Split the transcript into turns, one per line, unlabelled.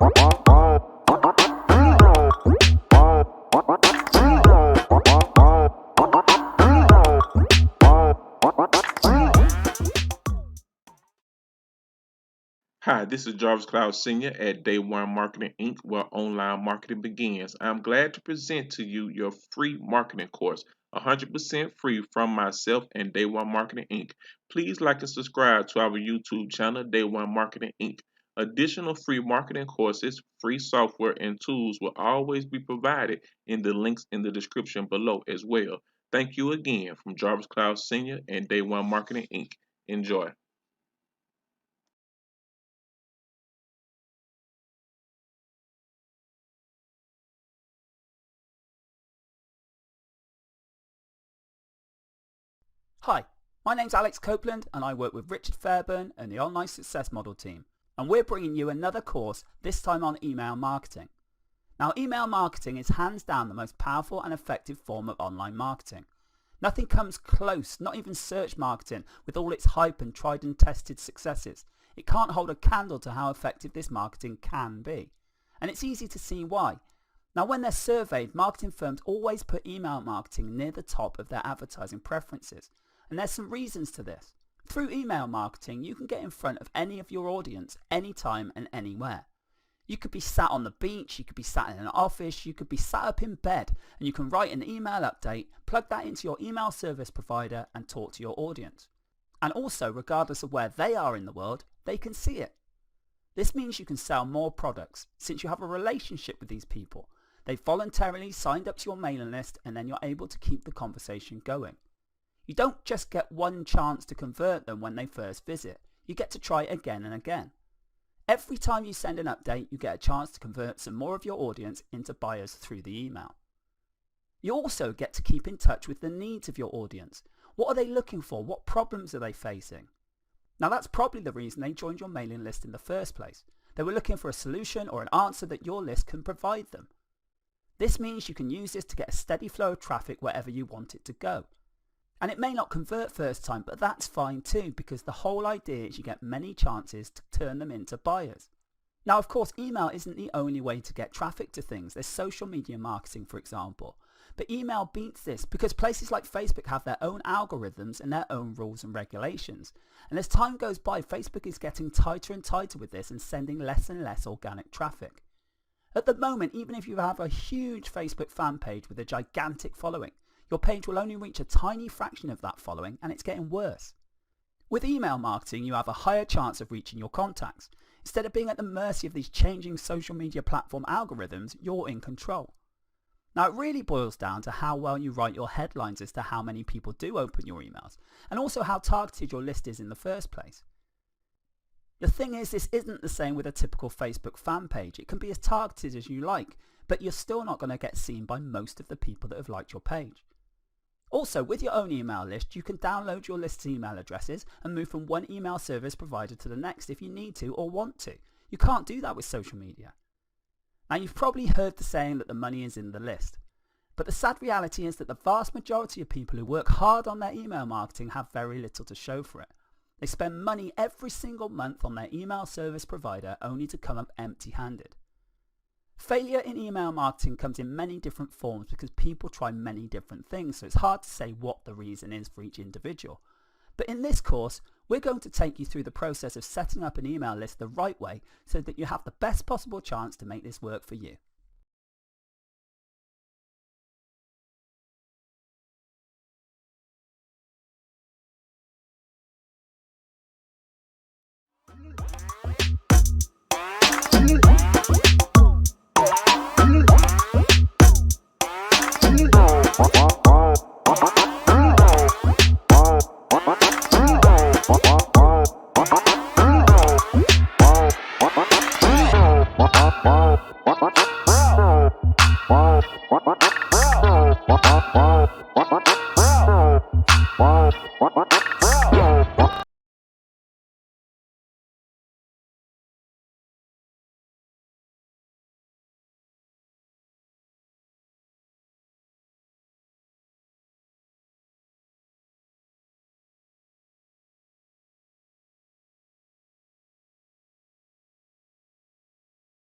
Hi, this is Jarvis Cloud Sr. at Day1Marketing Inc., where online marketing begins. I'm glad to present to you your free marketing course, 100% free from myself and Day1Marketing Inc. Please like and subscribe to our YouTube channel, Day1Marketing Inc. Additional free marketing courses, free software, and tools will always be provided in the links in the description below as well. Thank you again from Jarvis Cloud Sr. and Day1Marketing Inc. Enjoy.
Hi, my name's Alex Copeland and I work with Richard Fairburn and the Online Success Model team, and we're bringing you another course, this time on email marketing. Now, email marketing is hands down the most powerful and effective form of online marketing. Nothing comes close, not even search marketing with all its hype and tried and tested successes. It can't hold a candle to how effective this marketing can be. And it's easy to see why. Now, when they're surveyed, marketing firms always put email marketing near the top of their advertising preferences. And there's some reasons to this. Through email marketing, you can get in front of any of your audience, anytime and anywhere. You could be sat on the beach, you could be sat in an office, you could be sat up in bed, and you can write an email update, plug that into your email service provider and talk to your audience. And also, regardless of where they are in the world, they can see it. This means you can sell more products since you have a relationship with these people. They voluntarily signed up to your mailing list, and then you're able to keep the conversation going. You don't just get one chance to convert them when they first visit. You get to try it again and again. Every time you send an update, you get a chance to convert some more of your audience into buyers through the email. You also get to keep in touch with the needs of your audience. What are they looking for? What problems are they facing? Now, that's probably the reason they joined your mailing list in the first place. They were looking for a solution or an answer that your list can provide them. This means you can use this to get a steady flow of traffic wherever you want it to go. And it may not convert first time, but that's fine too, because the whole idea is you get many chances to turn them into buyers. Now, of course, email isn't the only way to get traffic to things. There's social media marketing, for example. But email beats this because places like Facebook have their own algorithms and their own rules and regulations. And as time goes by, Facebook is getting tighter and tighter with this and sending less and less organic traffic. At the moment, even if you have a huge Facebook fan page with a gigantic following, your page will only reach a tiny fraction of that following, and it's getting worse. With email marketing, you have a higher chance of reaching your contacts. Instead of being at the mercy of these changing social media platform algorithms, you're in control. Now, it really boils down to how well you write your headlines as to how many people do open your emails, and also how targeted your list is in the first place. The thing is, this isn't the same with a typical Facebook fan page. It can be as targeted as you like, but you're still not going to get seen by most of the people that have liked your page. Also, with your own email list, you can download your list's email addresses and move from one email service provider to the next if you need to or want to. You can't do that with social media. Now, you've probably heard the saying that the money is in the list. But the sad reality is that the vast majority of people who work hard on their email marketing have very little to show for it. They spend money every single month on their email service provider only to come up empty-handed. Failure in email marketing comes in many different forms because people try many different things, so it's hard to say what the reason is for each individual. But in this course, we're going to take you through the process of setting up an email list the right way so that you have the best possible chance to make this work for you.